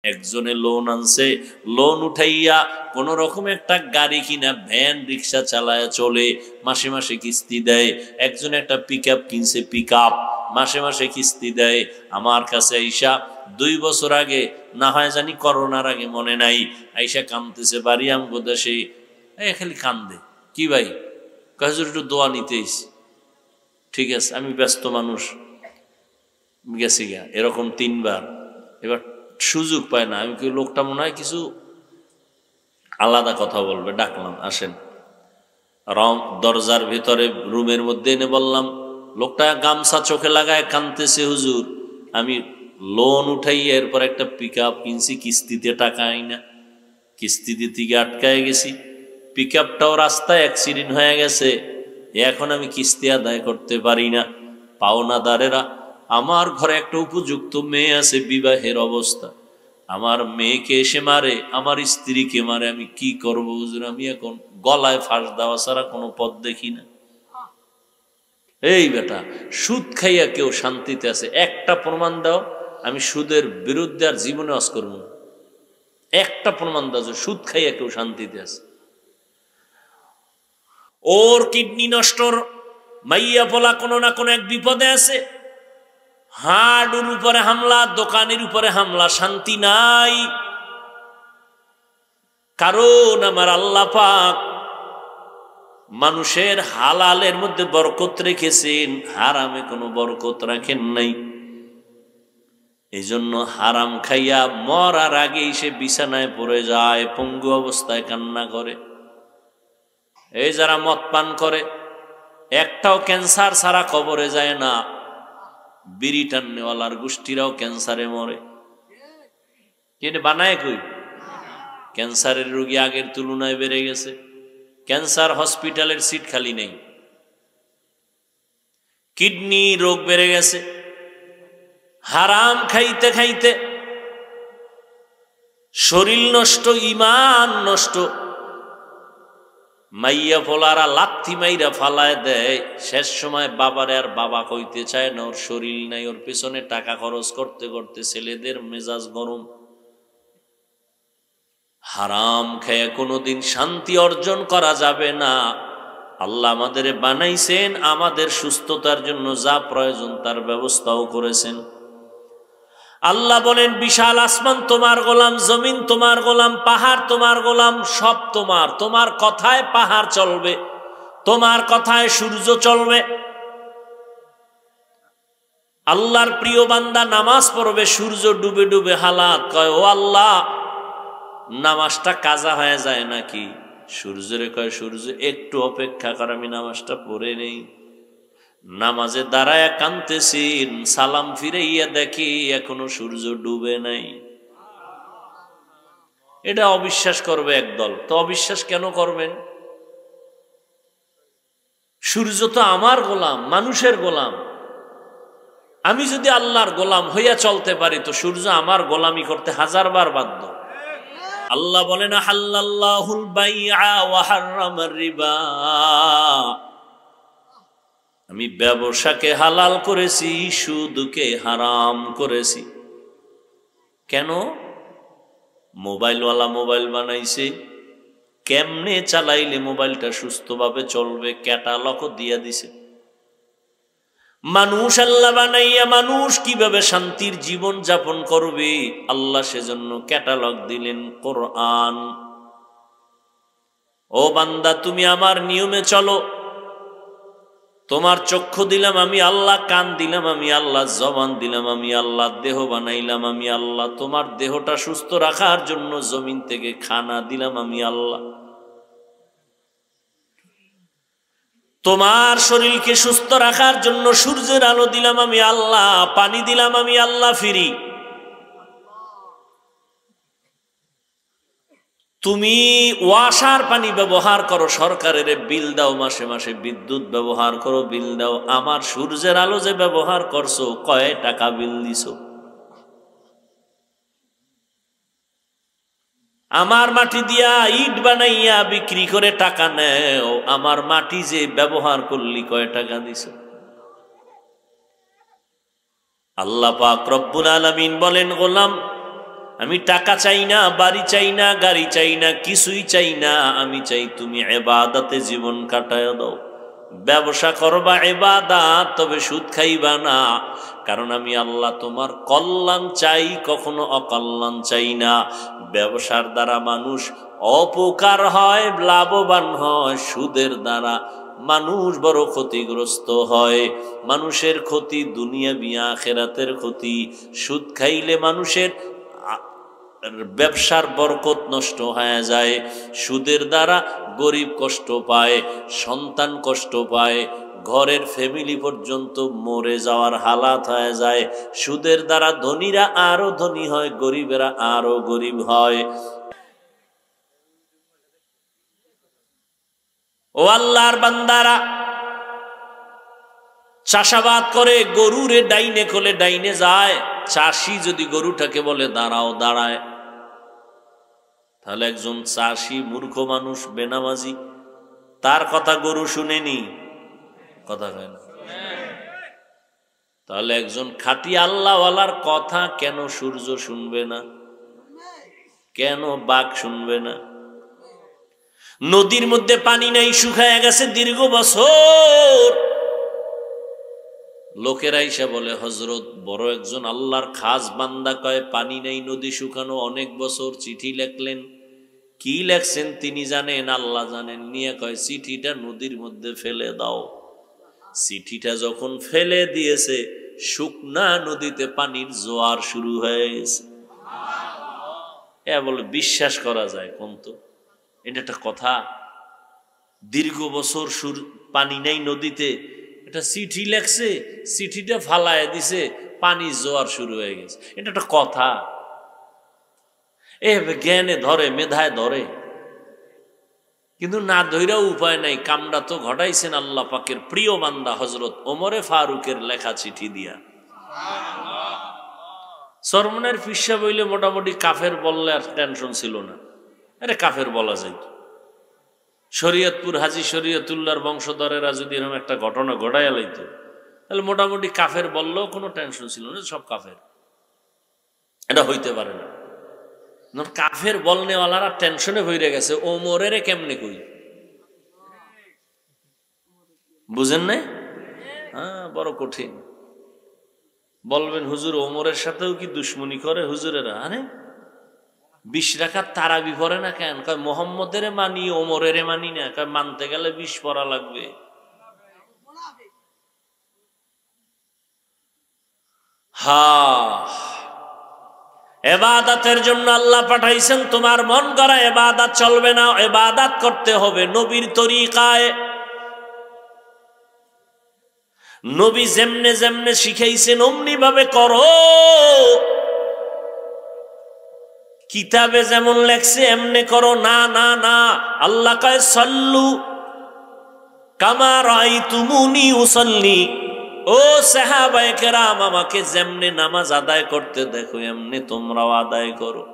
একজনে লোন আনছে, লোন উঠাইয়া কোন রকম একটা গাড়ি কিনা ভ্যান রিক্সা চালায় চলে, মাসে মাসে কিস্তি দেয়। একজন একটা পিকআপ কিনছে, পিকআপ মাসে মাসে কিস্তি দেয়। আমার কাছে আইসা 2 বছর আগে, না হয় জানি করোনার আগে মনে নাই, আইসা কান্দতেছে বাড়ি আমগো দেশে। খালি কান্দে, কি ভাই কাজুর একটু দোয়া নিতেইস। ঠিক আছে, আমি ব্যস্ত মানুষ, গেছি গা এরকম 3 বার। এবার সুযোগ পায় না, আমি কি লোকটা মনে হয় কিছু আলাদা কথা বলবে, ডাকলাম আসেন। দরজার ভিতরে রুমের মধ্যে এনে বললাম, লোকটা গামছা চোখে লাগায় কাঁদতেছে, হুজুর আমি লোন উঠাইয়া এরপর একটা পিকআপ কিনছি, কিস্তিতে টাকা আইনা কিস্তি দিতে গিয়ে আটকায় গেছি, পিকআপটাও রাস্তায় অ্যাক্সিডেন্ট হয়ে গেছে, এখন আমি কিস্তি আদায় করতে পারি না। পাওনাদারেরা, আমার ঘরে একটা উপযুক্ত মেয়ে আছে, বিবাহের অবস্থা, আমার মেয়েকে এসে মারে, আমার স্ত্রীকে মারে, আমি কি করবো হুজুর? আমি এখন গলায় ফাঁস দেওয়া ছাড়া কোনো পথ দেখি না। এই বেটা, সুদ খাইয়া কেউ শান্তিতে আছে? একটা প্রমাণ দাও, আমি সুদের বিরুদ্ধে আর জীবনে ওয়াজ করব না। একটা প্রমাণ দাও যে সুদ খাইয়া কেউ শান্তিতে আছে। ওর কিডনি নষ্টর মাইয়া পোলা কোনো না কোনো এক বিপদে আছে, হাড়ুর উপরে হামলা, দোকানের উপরে হামলা, শান্তি নাই। কারণ আমার আল্লাহ পাক মানুষের হালালের মধ্যে বরকত রেখেছেন, হারামে কোনো বরকত রাখেন নাই। এই জন্য হারাম খাইয়া মরার আগেই সে বিছানায় পড়ে যায়, পঙ্গু অবস্থায় কান্না করে। এই যারা মদ পান করে, একটাও ক্যান্সার ছাড়া কবরে যায় না। বিড়ি টান্নেওয়ালার গোষ্ঠীরাও ক্যান্সারে মরে। কেটে বানায় কই? ক্যান্সারের রোগী আগের তুলনায় বেড়ে গেছে, ক্যান্সার হসপিটালের সিট খালি নেই। কিডনি রোগ বেড়ে গেছে, হারাম খাইতে খাইতে শরীর নষ্ট, ইমান নষ্ট। মাইয়া ফোলারা লাথি মাইরা ফালায় দেয়, শেষ সময় বাবারে আর বাবা কইতে চায় না, ওর শরীর নাই, ওর পেছনে টাকা খরচ করতে করতে ছেলেদের মেজাজ গরম। হারাম খেয়ে কোনোদিন শান্তি অর্জন করা যাবে না। আল্লাহ আমাদের বানাইছেন আমাদের সুস্থতার জন্য, যা প্রয়োজন তার ব্যবস্থাও করেছেন। আল্লাহ বলেন, বিশাল আসমান তোমার গোলাম, জমিন তোমার গোলাম, পাহাড় তোমার গোলাম, সব তোমার। তোমার কথায় পাহাড় চলবে, তোমার কথায় সূর্য চলবে। আল্লাহর প্রিয় বান্দা নামাজ পড়বে, সূর্য ডুবে ডুবে হালাত কয়, ও আল্লাহ নামাজটা কাজা হয়ে যায় নাকি? সূর্যরে কয়, সূর্য একটু অপেক্ষা কর, আমি নামাজটা পড়ে নেই। নামাজে দাঁড়ায় কাঁদতেছেন, সালাম ফিরাইয়া দেখি এখনো সূর্য ডুবে নাই। এটা অবিশ্বাস করবে একদল। তো অবিশ্বাস কেন করবেন? সূর্য তো আমার গোলাম, মানুষের গোলাম। আমি যদি আল্লাহর গোলাম হইয়া চলতে পারি, তো সূর্য আমার গোলামি করতে 1000 বার বাধ্য। আল্লাহ বলেন, হাল্লাল্লাহুল বাইআ ওয়া হাররামার রিবা, আমি ব্যবসাকে হালাল করেছি, সুদকে হারাম করেছি। কেন? মোবাইলওয়ালা মোবাইল বানাইছে, কেমনে চালাইলে মোবাইলটা সুস্থভাবে চলবে ক্যাটালগ দিয়া দিছে। মানুষ আল্লাহ বানাইয়া মানুষ কিভাবে শান্তির জীবন যাপন করবে, আল্লাহ সেজন্য ক্যাটালগ দিলেন কোরআন। ও বান্দা, তুমি আমার নিয়মে চলো, তোমার চক্ষু দিলাম আমি আল্লাহ, কান দিলাম আমি আল্লাহ, জবান দিলাম আমি আল্লাহ, দেহ বানাইলাম আমি আল্লাহ, তোমার দেহটা সুস্থ রাখার জন্য জমিন থেকে খানা দিলাম আমি আল্লাহ, তোমার শরীরকে সুস্থ রাখার জন্য সূর্যের আলো দিলাম আমি আল্লাহ, পানি দিলাম আমি আল্লাহ ফিরি। তুমি ওয়াসার পানি ব্যবহার করো, সরকারের বিল দাও, মাসে মাসে বিদ্যুৎ ব্যবহার করো, বিল দাও। আমার সূর্যের আলো যে ব্যবহার করছো, কয় টাকা বিল দিছো? আমার মাটি দিয়া ইট বানাইয়া বিক্রি করে টাকা নেও, আমার মাটি যে ব্যবহার করলি কয় টাকা দিছো? আল্লাহ পাক রব্বুল আলামিন বলেন, গোলাম আমি টাকা চাই না, বাড়ি চাই না, গাড়ি চাই না, কিছুই চাই না। আমি চাই তুমি ইবাদতে জীবন কাটায় দাও। ব্যবসা করবা ইবাদত, তবে সুদ খাইবা না। কারণ আমি আল্লাহ তোমার কল্যাণ চাই, কখনো অকল্যাণ চাই না। ব্যবসার দ্বারা মানুষ অপকার হয়, লাভবান হয়। সুদের দ্বারা মানুষ বড় ক্ষতিগ্রস্ত হয়। মানুষের ক্ষতি দুনিয়াবি আখিরাতের ক্ষতি। সুদ খাইলে মানুষের ব্যবসার বরকত নষ্ট হয়ে যায়। সুদের দ্বারা গরিব কষ্ট পায়, সন্তান কষ্ট পায়, ঘরের ফ্যামিলি পর্যন্ত মরে যাওয়ার হালাত হয়ে যায়। সুদের দ্বারা ধনীরা আরো ধনী হয়, গরিবেরা আরো গরিব হয়। ও আল্লাহর বান্দারা, চাষাবাদ করে গরুরে ডাইনে খোলে ডাইনে যায়। চাষি যদি গরুটাকে বলে দাঁড়াও, দাঁড়ায়। তাহলে একজন চাষি মূর্খ মানুষ, বেনামাজি, তার কথা গরু শুনেনি, কথা কয় না। তাহলে একজন খাঁটি আল্লাহওয়ালার কথা কেন সূর্য শুনবে না, কেন বাঘ শুনবে না? নদীর মধ্যে পানি নাই, শুকায় গেছে দীর্ঘ বছর। লোকেরা এসে বলে হযরত বড় একজন আল্লাহর খাস বান্দা, কয় পানি নেই, নদী শুকানো, অনেক বছর। চিঠি লেখলেন, কি লেখছেন তিনি জানেন, আল্লাহ জানেন। নিয়ে কয় চিঠিটা নদীর মধ্যে ফেলে দাও। চিঠিটা যখন ফেলে দিয়েছে, শুকনা নদীতে পানির জোয়ার শুরু হয়ে গেছে। এ বলে বিশ্বাস করা যায় কোন? তো এটা একটা কথা? দীর্ঘ বছর পানি নেই নদীতে, এটা চিঠি লেখছে, চিঠিটা ফালায় দিছে, পানি জোয়ার শুরু হয়ে গেছে। এটা একটা কথা? এ জ্ঞানে ধরে, মেধায় ধরে, কিন্তু না ধৈরাও উপায় নাই। কামটা তো ঘটাইছেন আল্লাহ পাকের প্রিয় বান্দা হযরত ওমরে ফারুকের লেখা চিঠি দিয়া। সরমনের ফিসা বইলে মোটামুটি কাফের বললে আর টেনশন ছিল না। আরে কাফের বলা যাইত। শরীয়তপুর হাজী শরীয়তুল্লাহর বংশধরেরা যদি এরকম একটা ঘটনা ঘটাইয়া লাইত, তাহলে মোটামুটি কাফের বললেও কোনো টেনশন ছিল না, সব কাফের। এটা হইতে পারে না। কাফের বলনেওয়ালারা টেনশনে হয়ে গেছে, ওমরের কেমনে কই, বুঝেন নাই? হ্যাঁ, বড় কঠিন। বলবেন হুজুর ওমরের সাথেও কি দুশ্মনী করে হুজুরেরা? আরে 20 রাকাত তারাবি পড়ে না কেন? কয় মোহাম্মদের মানি, ওমরের মানি না। কয় মানতে গেলে 20 পড়া লাগবে। ইবাদতের জন্য আল্লাহ পাঠাইছেন, তোমার মন গড়া ইবাদত চলবে না, ইবাদত করতে হবে নবীর তরিকায়। নবী যেমনে যেমনে শিখাইছেন অমনি ভাবে করো। কিতাবে যেমন লেখছে এমনে করো না, না না। আল্লাহ কয় সাল্লু কামা রাআইতুমুনি উসাল্লি। ও সাহাবায়ে কেরাম, আমাকে যেমনে নামাজ আদায় করতে দেখো এমনি তোমরাও আদায় করো।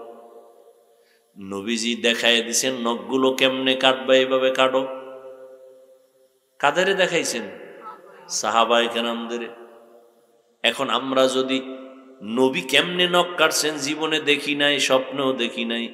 নবীজি দেখায় দিছেন নখগুলো কেমনে কাটবা, এইভাবে কাটো। কাদের দেখাইছেন? সাহাবায়ে কেরামদের। এখন আমরা যদি নবী কেমনে নখ কাটছেন জীবনে দেখি নাই, স্বপ্নেও দেখি নাই,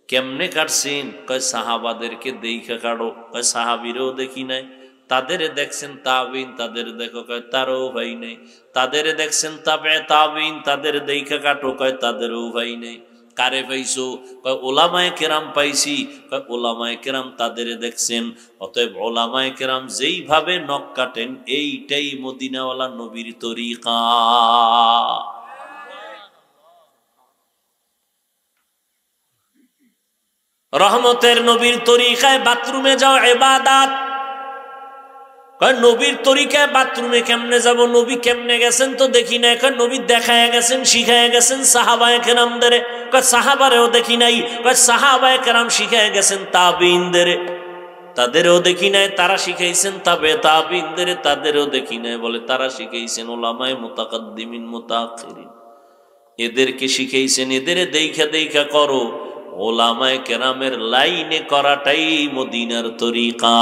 কেমনে কাটছেন? কয় সাহাবাদেরকে দেখা কাটো। কয় সাহাবীরাও দেখি নাই। তাদের দেখছেন তাবিন, তাদের দেখো। কয় তারও ভাই নেই। তাদের দেখছেন তাবে তাবিন, তাদের দেখা কাটো। কয় তাদেরও ভাই নেই। কারে পাইছো? কয় ওলামায়ে কেরাম পাইছি। কয় ওলামায়ে কেরাম তাদের দেখছেন। অতএব ওলামায়ে কেরাম যেইভাবে নখ কাটেন এইটাই মদিনাওয়ালা নবীর তরিকা। রহমতের নবীর তরিকায় বাথরুমে যাও ইবাদত। কয় নবীর তরিকায় বাথরুমে কেমনে যাব? নবী কেমনে গেছেন তো দেখি না। কয় নবী দেখায় গেছেন, শিখায় গেছেন সাহাবায়ে কেরামদের। কয় সাহাবারেও দেখি নাই। কয় সাহাবায়ে কেরাম শিখায় গেছেন তাবিইনদের, তাদেরও দেখি নাই। তারা শিখাইছেন তাবে তাবিইনদের, তাদেরও দেখি নাই। বলে তারা শিখাইছেন উলামায়ে মুতাকাদ্দিমিন মুতাআখিরিন, এদেরকে শিখাইছেন। এদের দেখা দেখা করো। ওলামায়ে কেরামের লাইনে করাটাই মদিনার তরিকা।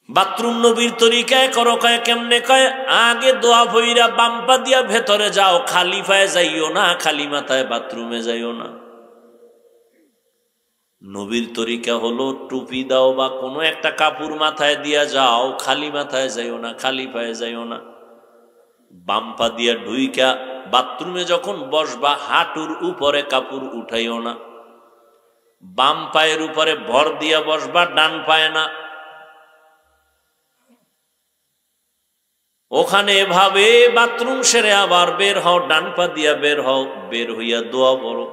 বাথরুম নবীর তরিকায় করো, কয় কেমনে? কয় আগে দোয়া ভইরা বাম পা দিয়া ভেতরে যাও, খালি পায়ে যাইও না, খালি মাথায় বাথরুমে যাইও না। নবীর তরিকা হলো টুপি দাও বা কোনো একটা কাপড় মাথায় দিয়া যাও, খালি মাথায় যাইও না, খালি পায়ে যাইও না। বাম পা দিয়া ঢুইকা বাথরুমে যখন বসবা হাঁটুর উপরে কাপড় উঠাইও না, বাম পায়ের উপরে ভর দিয়া বসবা, ডান পায়ে না। ওখানে এভাবে বাথরুম সেরে আবার বের হও, ডান পা দিয়া বের হও, বের হইয়া দোয়া পড়ো।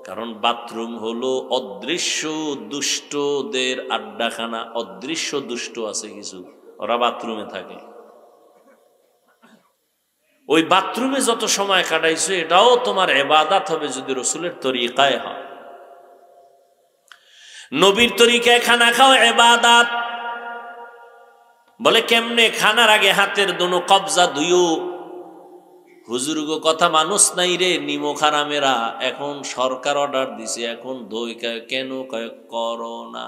কারণ বাথরুম হলো অদৃশ্য দুষ্টদের আড্ডাখানা। অদৃশ্য দুষ্ট আছে কিছু, ওরা বাথরুমে থাকে। ওই বাথরুমে যত সময় কাটাইছো এটাও তোমার ইবাদত হবে যদি রসুলের তরিকায় হয়। নবীর তরিকায় খানা খাও ইবাদত। বলে কেমনে? খানার আগে হাতের দোনো কবজা ধুইও। হুজুর গো কথা মানুষ নাই রে, নিমো খারামেরা এখন সরকার অর্ডার দিছে, এখন দই কেন? কয় করোনা।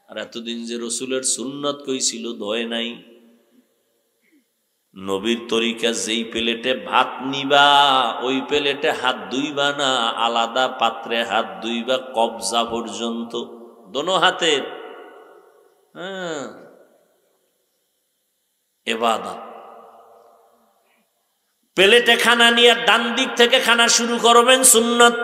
আর এতদিন যে রসুলের সুন্নত কইছিল ধয় নাই। নবীর তরিকা যেই প্লেটে ভাত নিবা ওই প্লেটে হাত ধুইবা না, আলাদা পাত্রে হাত ধুইবা কবজা পর্যন্ত, দোনো হাতের। হ্যাঁ, ইবাদত। প্লেটে খানা নিয়ে ডান দিক থেকে খানা শুরু করবেন, সুন্নত।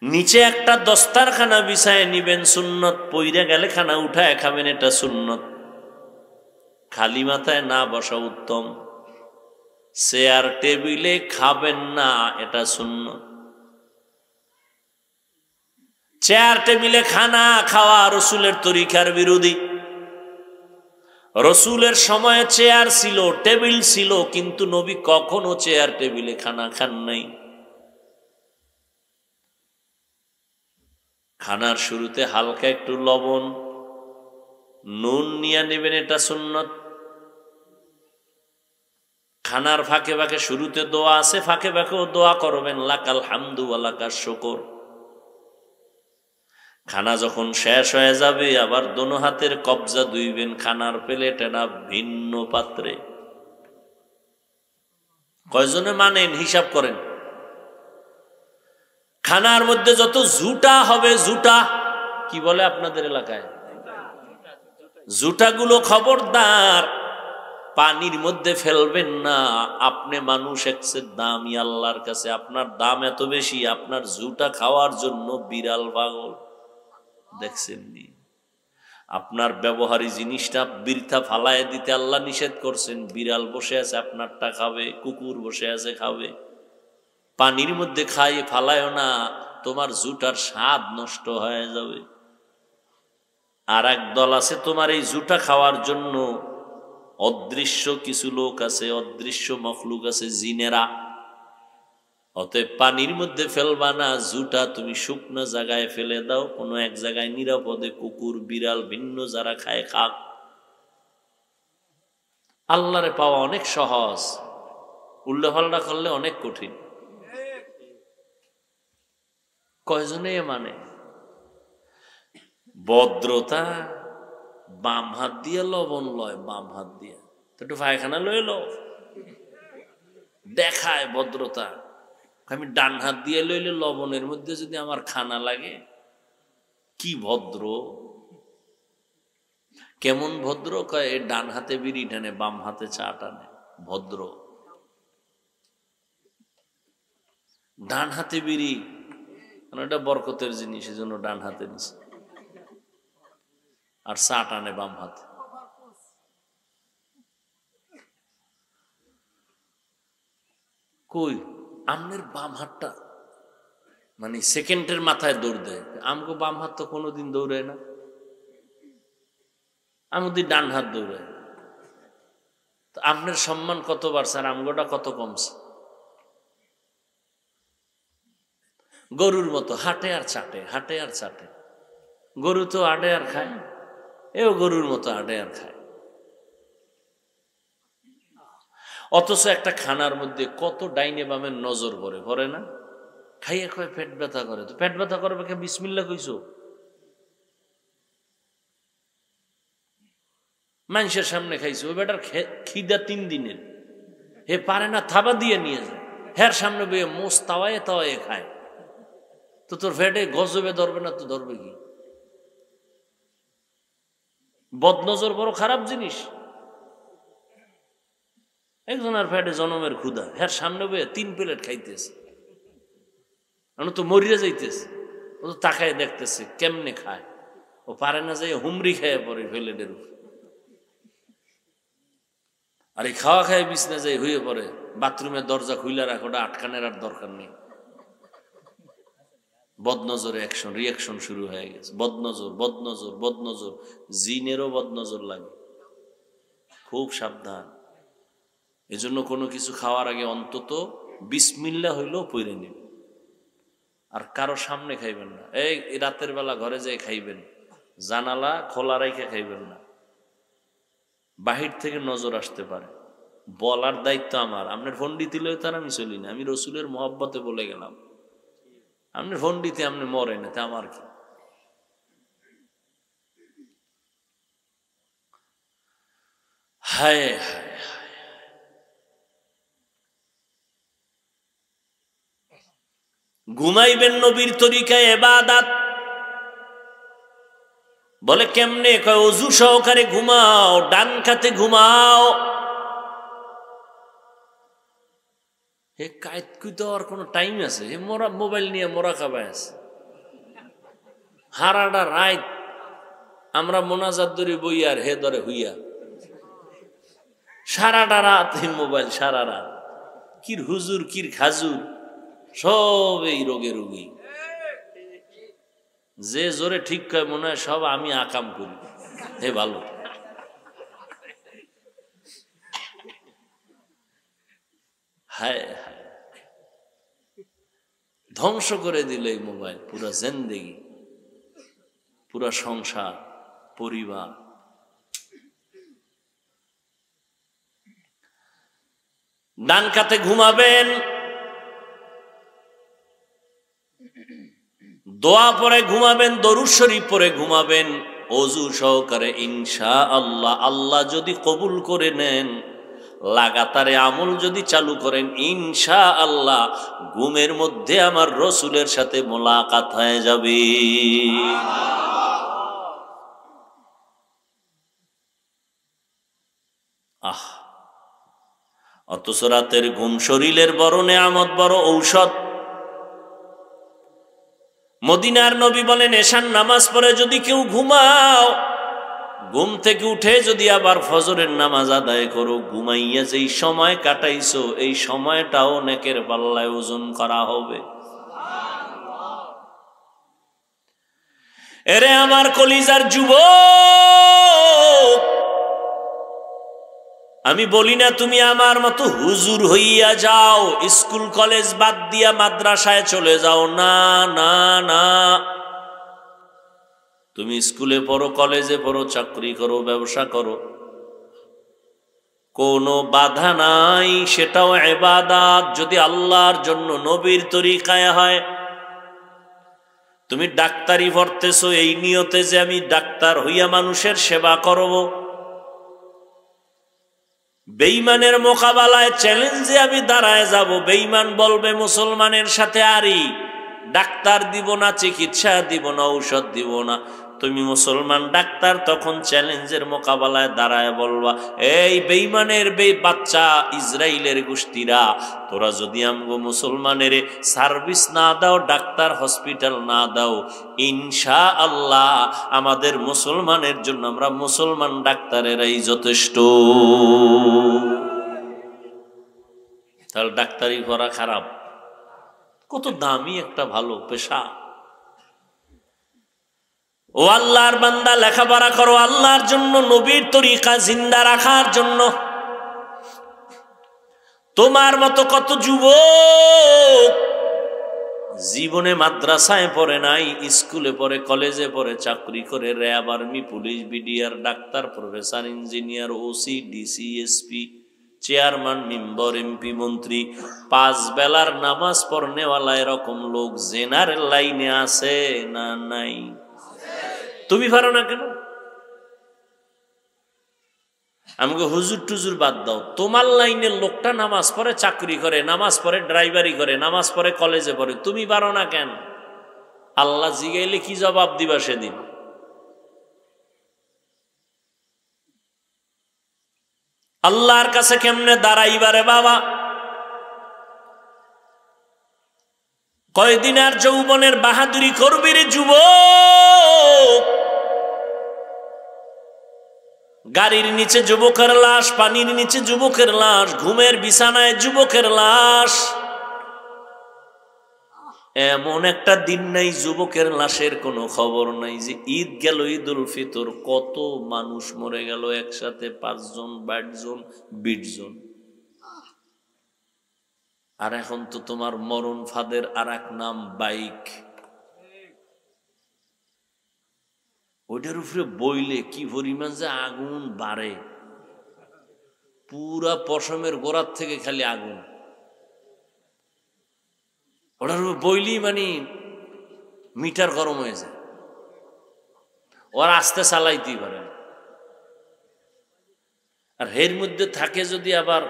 নিচে একটা দস্তারখানা বিছায় নিবেন, সুন্নত। পইরা গেলে খানা উঠায় খাবেন, এটা সুন্নত। খালি মাথায় না বসা উত্তম। চেয়ার টেবিলে খাবেন না, এটা সুন্নত। চেয়ার টেবিলে খানা খাওয়া রসুলের তরিকার বিরোধী। রসুলের সময়ে চেয়ার ছিল, টেবিল ছিল, কিন্তু নবী কখনো চেয়ার টেবিলে খানা খান নাই। খানার শুরুতে হালকা একটু লবণ নুন নিয়ে নেবেন, এটা সুন্নত। খানার ফাঁকে ফাঁকে শুরুতে দোয়া আছে, ফাঁকে ফাঁকেও দোয়া করবেন, লাকাল হামদু ওয়া লাকাশ শুকর। খানা যখন শেষ হয়ে যাবে আবার দোনো হাতের কবজা ধুইবেন, খানার প্লেটে না ভিন্ন পাত্রে। কয়জনে মানেন হিসাব করেন? খানার মধ্যে যত জুটা হবে, জুটা কি বলে আপনাদের এলাকায়? জুটাগুলো খবরদার পানির মধ্যে ফেলবেন না। আপনি মানুষ এক্সের দামি আল্লাহর কাছে, আপনার দাম এত বেশি, আপনার জুটা খাওয়ার জন্য বিড়াল পাগল। দেখছেননি? আপনার ব্যবহারী জিনিসটা বৃথা ফালায় দিতে আল্লাহ নিষেধ করছেন। বিড়াল বসে আছে আপনারটা খাবে, কুকুর বসে আছে খাবে। পানির মধ্যে খাইয়ে ফালায় না, তোমার জুটার স্বাদ নষ্ট হয়ে যাবে। আর এক দল আছে তোমার এই জুটা খাওয়ার জন্য, অদৃশ্য কিছু লোক আছে, অদৃশ্য মখলুক আছে, জিনেরা। অতএব পানির মধ্যে ফেলবা না, জুটা তুমি শুকনো জায়গায় ফেলে দাও, কোনো এক জায়গায় নিরাপদে। কুকুর বিড়াল ভিন্ন যারা খায় খাক। আল্লাহরে পাওয়া অনেক সহজ, উল্টাপাল্টা করলে অনেক কঠিন। কয়জনে মানে ভদ্রতা? বাম হাত দিয়ে লবণ লয়, বাম হাত দিয়ে একটু পায়খানা লইল, দেখায় ভদ্রতা। আমি ডান হাত দিয়ে লইলে লবণের মধ্যে যদি আমার খানা লাগে, কি ভদ্র! কেমন ভদ্র? কয় ডান হাতে বিড়ি টানে, বাম হাতে চা টানে, ভদ্র। ডান হাতে বিড়ি, এটা বরকতের জিনিস, এই জন্য ডান হাতে নিছে। আর চা টানে বাম হাতে। কই আমনের বাম হাতটা মানে সেকেন্ডের মাথায় দৌড় দেয়। আমগো বাম হাত তো কোনোদিন দৌড়ায় না, আমাদের ডান হাত দৌড়ায়। তো আপনার সম্মান কত বাড়ছে আর আমগোটা কত কমছে? গরুর মতো হাঁটে আর চাটে, হাঁটে আর চাটে। গরু তো আডে আর খায়, এও গরুর মতো আডে আর খায়। অথচ একটা খানার মধ্যে কত ডাইনে বামের নজর পড়ে, পড়ে না? খাইয়া কয় পেট ব্যথা করে। তো পেট ব্যথা করবে কে? বিসমিল্লাহ কইছো? মানুষের সামনে খাইছো। ওই বেটার খিদা 3 দিনের, হে পারে না থাবা দিয়ে নিয়ে যায়, হের সামনে বইয়ে মোষ তাওয়ায় তাওয়ায় খায়। তো তোর পেটে গজবে ধরবে না তো ধরবে কি? বদনজর বড় খারাপ জিনিস। একজনের পেটে জনমের ক্ষুধা, হের সামনে বইয়ে 3 প্লেট খাইতেছে, তো মরিয়া যাইতেছে। ও তো তাকায় দেখতেছে কেমনে খায়। ও পারে না যাই হুমরি খাইয়া পড়ে প্লেটের উপর। আর এই খাওয়া খায় বিছনা যাই হয়ে পড়ে, বাথরুমের দরজা খুইলা রাখো, ওটা আটকানের আর দরকার নেই। বদনজরে রিয়াকশন শুরু হয়ে গেছে। বদনজর বদনজর বদনজর, জিনেরও বদনজর লাগে। খুব সাবধান। এজন্য কোনো কিছু খাওয়ার আগে অন্তত বিসমিল্লাহ হইলেও পড়ে নিন। আর কারো সামনে খাইবেন না। এই রাতের বেলা ঘরে যেয়ে খাইবেন, জানালা খোলা রাইখে খাইবেন না, বাহির থেকে নজর আসতে পারে। বলার দায়িত্ব আমার। আপনার ফোন দিতে তার আমি চলি না, আমি রসুলের মহব্বতে বলে গেলাম। আপনি ফোন দিতে আপনি মরে না, তা আমার কি? হায় হায়, ঘুমাইবেন নবীর তরিকায় ইবাদত। বলে কেমনে? কয় ওযু সহকারে ঘুমাও, ডান কাতে ঘুমাও। হে কায়েত কুইতে আর কোনো টাইম আছে? হে মোরা মোবাইল নিয়ে মোরাকাবায় আছে। হারাটা রাত আমরা মোনাজাত ধরে বই আর হে ধরে হইয়া সারাটা রাত মোবাইল, সারা রাত। কির হুজুর কির খাজুর, সব এই রোগে রোগী। যে জোরে ঠিক কয় মনে হয় সব আমি আকাম করি। হে ভালো, হায় হায়, ধ্বংস করে দিল এই মোবাইল পুরা জিন্দেগি, পুরা সংসার, পরিবার। ডান কাতে ঘুমাবেন, দোয়া পরে ঘুমাবেন, দরুদ শরীফ পরে ঘুমাবেন, ওযু সহকারে। ইনশাআল্লাহ আল্লাহ যদি কবুল করে নেন, লাগাতারে আমল যদি চালু করেন, ইনশাআল্লাহ ঘুমের মধ্যে আমার রসুলের সাথে মোলাকাত হয়ে যাবে। আহ, অথচ রাতের ঘুম শরীরের বড় নেয়ামত, বড় ঔষধ। মদিনার নবী বলেন, এশার নামাজ পড়ে যদি কেউ ঘুমাও, ঘুম থেকে উঠে যদি আবার ফজরের নামাজ আদায় করো, ঘুমাইয়া যেই সময় কাটাইছো এই সময়টাও নেকের পাল্লায় ওজন করা হবে। এরে আমার কলিজার যুবক, আমি বলি না তুমি আমার মতো হুজুর হইয়া যাও, স্কুল কলেজ বাদ দিয়া মাদ্রাসায় চলে যাও, না না না। তুমি স্কুলে পড়ো, কলেজে পড়ো, চাকরি করো, ব্যবসা করো, কোনো বাধা নাই, সেটাও ইবাদত যদি আল্লাহর জন্য নবীর তরিকায় হয়। তুমি ডাক্তারি পড়তেছো এই নিয়তে যে আমি ডাক্তার হইয়া মানুষের সেবা করব, বেঈমানের মোকাবেলায় চ্যালেঞ্জে আমি দাঁড়ায় যাব। বেঈমান বলবে মুসলমানের সাথে আরি, ডাক্তার দিব না, চিকিৎসা দিব না, ঔষধ দিব না। তুমি মুসলমান ডাক্তার, তখন চ্যালেঞ্জের মোকাবেলায় দাঁড়ায় বলবা, এই বেঈমানের বাচ্চা ইসরায়েলের গোষ্ঠীরা, তোরা যদি আমগো মুসলমানের সার্ভিস না দাও, ডাক্তার হসপিটাল না দাও, ইনশাআল্লাহ আমাদের মুসলমানের জন্য আমরা মুসলমান ডাক্তারেরাই যথেষ্ট। তাহলে ডাক্তারি করা খারাপ? কত দামি একটা ভালো পেশা। ও আল্লাহর বান্দা, লেখাপড়া করো আল্লাহর জন্য, নবীর তরিকা জিন্দা রাখার জন্য। তোমার মতো কত যুবক জীবনে মাদ্রাসায় পড়ে নাই, স্কুলে পড়ে, কলেজে পড়ে, চাকরি করে, RAB, army, police, BDR, doctor, professor, engineer, OC, DC, SP, chairman, member, MP, মন্ত্রী, 5 বেলার নামাজ পড়নেওয়ালা এরকম লোক জেনারেল লাইনে আছে না নাই? তুমি পারো না কেন? আমাকে হুজুর টুজুর বাদ দাও, তোমার লাইনের লোকটা নামাজ পড়ে, চাকরি করে, নামাজ পড়ে, ড্রাইভারি করে, নামাজ পড়ে, কলেজে পড়ে, তুমি পারো না কেন? আল্লাহ জিগাইলে কি জবাব দিবা সেদিন? আল্লাহর কাছে কেমনে দাঁড়াইবারে বাবা? কয়দিন আর যৌবনের বাহাদুরি করবি রে যুবক? গাড়ির নিচে যুবকের লাশ, পানির নিচে যুবকের লাশ, ঘুমের বিছানায় যুবকের লাশ। এমন একটা দিন নাই যুবকের লাশের কোনো খবর নাই। যে ঈদ গেল, ঈদ উল ফিতর, কত মানুষ মরে গেল একসাথে, 5 জন, 22 জন, 20 জন। আর এখন তো তোমার মরণ ফাঁদের আর এক নাম বাইক। ওইটার উপরে বইলে কি পরিমাণ যে আগুন বাড়ে, পুরা পশমের গোড়ার থেকে খালি আগুন। ওটার উপরে বইলেই মানে মিটার গরম হয়ে যায়। ওরা আস্তে চালাইতেই পারে। আর এর মধ্যে থাকে যদি আবার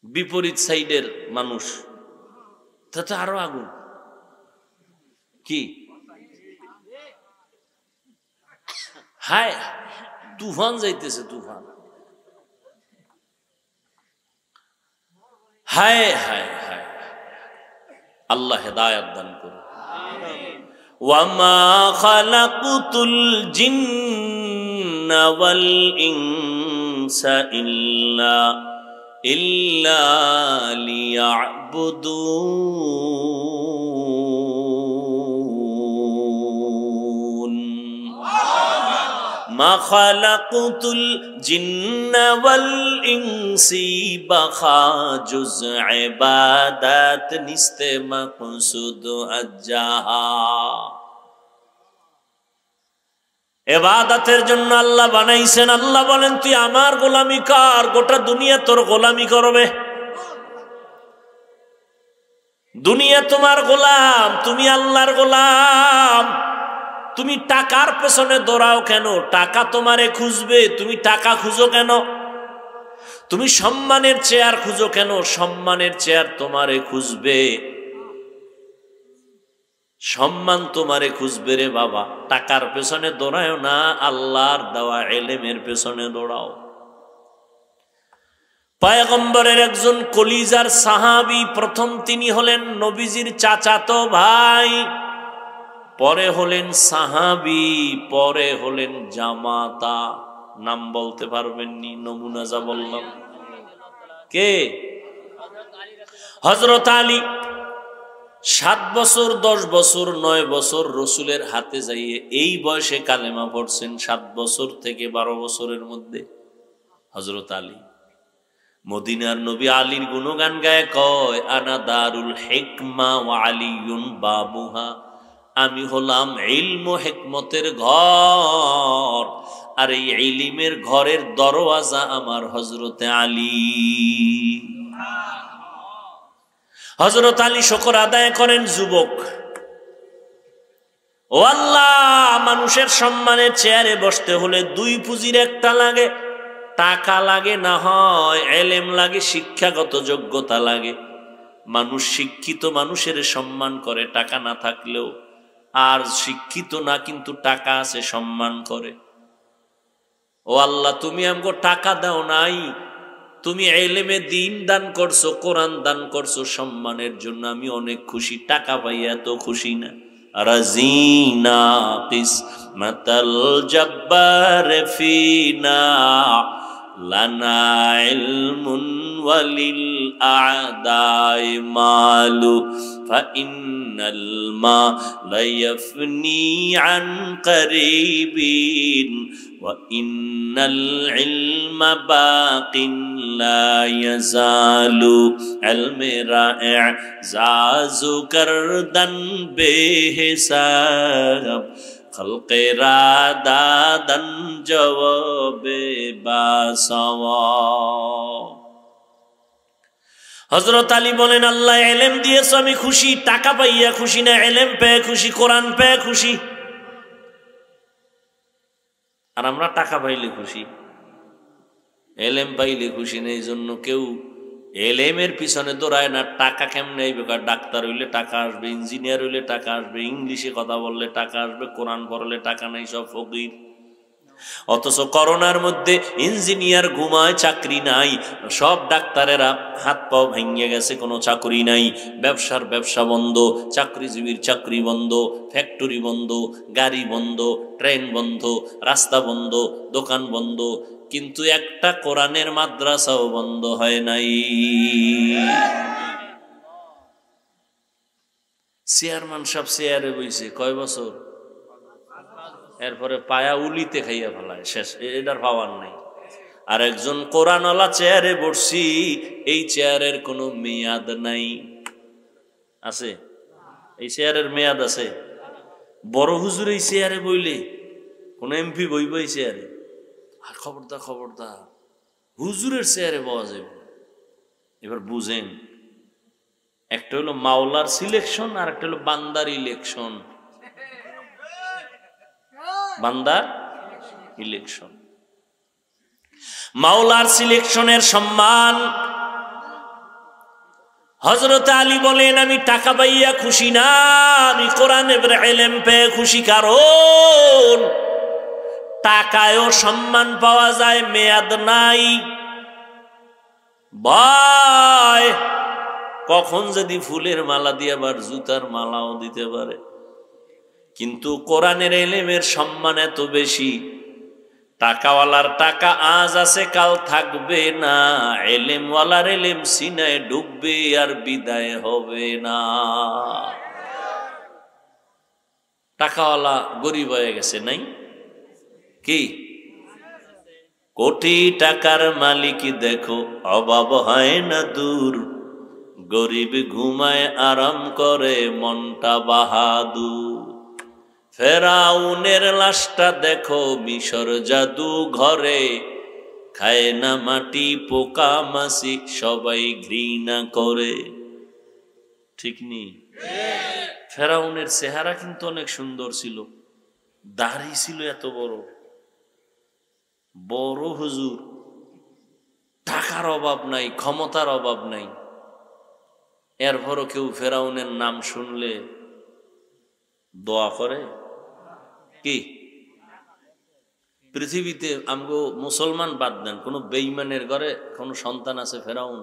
বিপরীত সাইডের মানুষ, তাতে আরো আগুন। কি হায়, তুফান যাইতেছে, তুফান। হায় হায় হায়, আল্লাহ হেদায়েত দান করুন। ওয়ামা খালাকুতুল জিন্না ওয়াল ইনসা ইল্লা লিয়াবুদুন। মা খালাকুতুল জিন্না ওয়াল ইনসি বাখা জুজ ইবাদাত নিস্তে মাকসুদ আজ্জাহা। ইবাদতের জন্য আল্লাহ বানাইছেন। আল্লাহ বলেন তুই আমার গোলামি কর, গোটা দুনিয়া তোর গোলামি করবে। দুনিয়া তোমার গোলাম, তুমি আল্লাহর গোলাম। তুমি টাকার পেছনে দৌড়াও কেন? টাকা তোমারে খুঁজবে, তুমি টাকা খুঁজো কেন? তুমি সম্মানের চেয়ার খুঁজো কেন? সম্মানের চেয়ার তোমারে খুঁজবে, সম্মান তোমারে খুঁজবে রে বাবা। টাকার পেছনে দৌড়াও না, আল্লাহর দেওয়া ইলমের পেছনে দৌড়াও। পয়গম্বরের একজন কলিজার সাহাবী, প্রথম তিনি হলেন নবীজির চাচাতো ভাই, পরে হলেন সাহাবী, পরে হলেন জামাতা। নাম বলতে পারবেননি, নমুনা যা বললাম। কে? হযরত আলী। 7 বছর, 10 বছর, 9 বছর রসুলের হাতে যাইয়ে এই বয়সে কালেমা পড়ছেন। 7 বছর থেকে 12 বছরের মধ্যে হযরত আলী। মদিনার নবী আলীর গুণগান গায়ে কয়, আনা দারুল হিকমা ওয়া আলিয়ুন বাবুহা। আমি হলাম ইলম ও হিকমতের ঘর, আর এই ইলমের ঘরের দরওয়াজা আমার হযরতে আলী। হযরত আলী শুকর আদায় করেন। যুবক, ও আল্লাহ, মানুষের সম্মানের চেয়ারে বসতে হলে 2 পুঁজির একটা লাগে। টাকা লাগে না, হয় ইলম লাগে, শিক্ষাগত যোগ্যতা লাগে। মানুষ শিক্ষিত মানুষের সম্মান করে টাকা না থাকলেও, আর শিক্ষিত না কিন্তু টাকা আছে সম্মান করে। ও আল্লাহ, তুমি আমাকে টাকা দাও নাই, তুমি ইলমে দ্বীন দান করছো, কোরআন দান করছো, সম্মানের জন্য আমি অনেক খুশি। টাকা পাইয়া এত খুশি না। রাজিনা কিসমাতাল জব্বার ফিনা লানা ইলমুন ওয়ালিল আ'দাই মালু ফাইন্নাল মালা ইয়াফনি আন করিবিন ওয়া ইন্নাল ইলমা বাকিন লা ইয়াজালু। ইলমেরা ইজাজু করদান বেহিসাব, খলকেরা দাদান জবাবে বাসাওয়া। হযরত আলী বলেন, আল্লাহ ইলম দিয়েছো আমি খুশি, টাকা পাইয়া খুশি না, ইলম পেয়ে খুশি, কোরআন পেয়ে খুশি। আর আমরা টাকা পাইলে খুশি, ইলম পাইলে খুশি না। এই জন্য কেউ এলেমের পিছনে দৌড়ায় না। টাকা কেমনে আইবে? ডাক্তার হইলে টাকা আসবে, ইঞ্জিনিয়ার হইলে টাকা আসবে, ইংলিশে কথা বললে টাকা আসবে, কোরআন পড়লে টাকা নাই, সব ফকির। অথচ করোনার মধ্যে ইঞ্জিনিয়ার ঘুমায়, চাকরি নাই, সব ডাক্তারেরা হাত পাও ভেঙে গেছে, কোনো চাকরি নাই, ব্যবসার ব্যবসা বন্ধ, চাকরিজীবীর চাকরি বন্ধ, ফ্যাক্টরি বন্ধ, গাড়ি বন্ধ, ট্রেন বন্ধ, রাস্তা বন্ধ, দোকান বন্ধ, কিন্তু একটা কোরআনের মাদ্রাসাও বন্ধ হয় নাই। চেয়ারম্যান সাহেব চেয়ারে বইছে কয় বছর, এরপরে পায়া উলিতে খাইয়া ফেলায়, শেষ, এটার পাওয়ার নাই। আর একজন কোরআনওয়ালা চেয়ারে বসছি, এই চেয়ারের কোনো মেয়াদ নাই। আছে? এই চেয়ারের মেয়াদ আছে? বড় হুজুর এই চেয়ারে বইলে কোন এমপি বইব এই চেয়ারে? আর খবরদার খবরদার, হুজুরের চেয়ারে পাওয়া যাবে। এবার বুঝেন, একটা হলো মাওলার সিলেকশন, আর একটা হলো বান্দার ইলেকশন। বান্দার ইলেকশন, মাওলার সিলেকশনের সম্মান। হযরত আলী বলেন, আমি টাকা পাইয়া খুশি না, আমি কোরআনের ইলম পেয়ে খুশি। কারণ টাকায়ও সম্মান পাওয়া যায়, মেয়াদ নাই। ভয় কখন যদি ফুলের মালা দিয়ে আবার জুতার মালাও দিতে পারে। কিন্তু কোরআনের ইলমের সম্মান এত বেশি, টাকাওয়ালার টাকা আজ আছে কাল থাকবে না, ইলমওয়ালার ইলম সিনায় ঢুকবে আর বিদায় হবে না। টাকাওয়ালা গরিব হয়ে গেছে নাই কি? কোটি টাকার মালিক দেখো অভাব হয় না দূর, গরিব ঘুমায় আরাম করে মনটা বাহাদুর। ফেরাউনের লাশটা দেখো মিশর জাদু ঘরে, খায় না মাটি পোকা মাছি সবাই ঘৃণা করে। ঠিক নি? ফেরাউনের চেহারা কিন্তু অনেক সুন্দর ছিল, দাড়ি ছিল এত বড় বড়। হুজুর, টাকার অভাব নাই, ক্ষমতার অভাব নাই, এরপরও কেউ ফেরাউনের নাম শুনলে দোয়া করে কি? পৃথিবীতে আমগো মুসলমান বাদ দেন, কোন বেঈমানের ঘরে কোন সন্তান আছে ফেরাউন?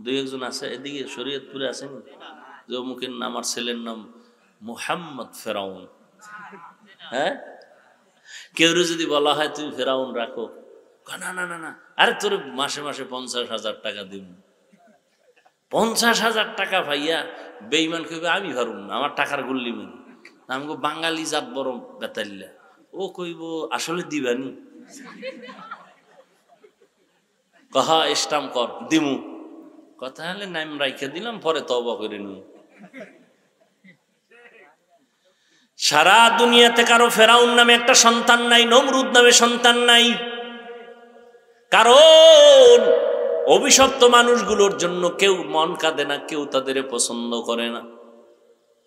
দুই একজন আছে, এদিকে শরীয়তপুরে আছেন, যে অমুকের নাম, আমার ছেলের নাম মুহাম্মদ ফেরাউন। হ্যাঁ, কেউ যদি বলা হয় তুমি ফেরাউন রাখো, না না না না, আরে তোর মাসে মাসে 50,000 টাকা দিব। 50,000 টাকা ভাইয়া বেঈমান কইবে আমি পারুম না, আমার টাকার গুল্লি মেরে। আমগো বাঙালি জাত বড় বেতাল্লা, ও কইব আসলে দিবানি, কহা স্টাম্প কর দিমু, কথা হলে নাম রাইখা দিলাম, পরে তওবা করে নি। সারা দুনিয়াতে কারো ফেরাউন নামে একটা সন্তান নাই, নমরুদ নামে সন্তান নাই। কারণ অভিশপ্ত মানুষগুলোর জন্য কেউ মন কাঁদে না, কেউ তাদের পছন্দ করে না।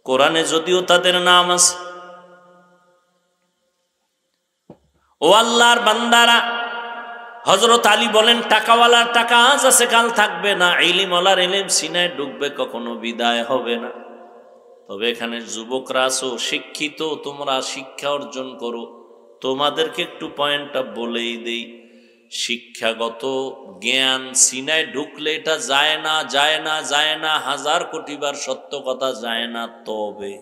কোরআনে যদিও তাদের নাম আছে। ও আল্লাহর বান্দারা, হযরত আলী বলেন, টাকাওয়ালার টাকা আজ আছে কাল থাকবে না, ইলমওয়ালার ইলম সিনায় ঢুকবে, কখনো বিদায় হবে না। তবে এখানে যুবকরা আছো, শিক্ষিত, তোমরা শিক্ষা অর্জন করো। তোমাদেরকে একটু পয়েন্টটা বলেই দেই, শিক্ষাগত জ্ঞান সিনায় ঢুকলে এটা যায় না, যায় না, যায় না, 1000 কোটিবার সত্য কথা যায় না। তবে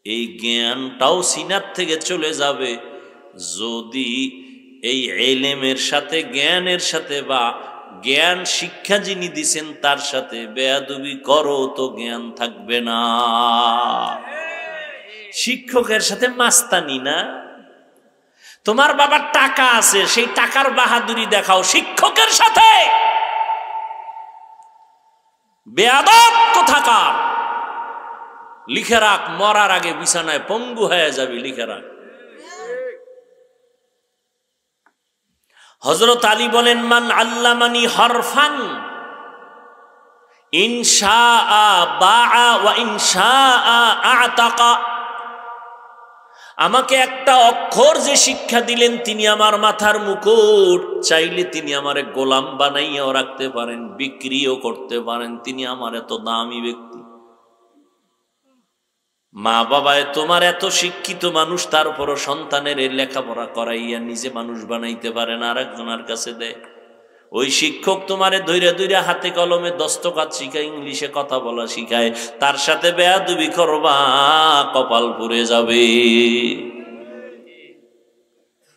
এই জ্ঞানটাও সিনার থেকে চলে যাবে যদি এই ইলমের সাথে, জ্ঞানের সাথে, বা জ্ঞান শিক্ষা যিনি দিছেন তার সাথে বেয়াদবি করো, তো জ্ঞান থাকবে না। শিক্ষকের সাথে মাস্তানি না, তোমার বাবার টাকা আছে, সেই টাকার বাহাদুরি দেখাও, শিক্ষকের সাথে বেয়াদব কোথাকার। লিখে রাখ, মরার আগে বিছানায় পঙ্গু হয়ে যাবি, লিখে রাখ। হযরত আলী বলেন, মান আল্লামানি হরফান ইনশাআ বাআ ওয়া ইনশাআ আতাকা, আমাকে একটা অক্ষর যে শিক্ষা দিলেন তিনি আমার মাথার মুকুট, চাইলে তিনি আমারে গোলাম বানাইয়াও রাখতে পারেন, বিক্রিও করতে পারেন, তিনি আমার এত দামি ব্যক্তি। মা বাবায় তোমার এত শিক্ষিত মানুষ, তারপরও সন্তানের লেখাপড়া করাইয়া নিজে মানুষ বানাইতে পারে না, আর একজনের কাছে দেয়। ওই শিক্ষক তোমারে ধৈর্য ধৈর্য হাতে কলমে দস্তখত শিখায়, ইংলিশে কথা বলা শিখায়, তার সাথে বেয়াদবি করবা, কপাল পুড়ে যাবে।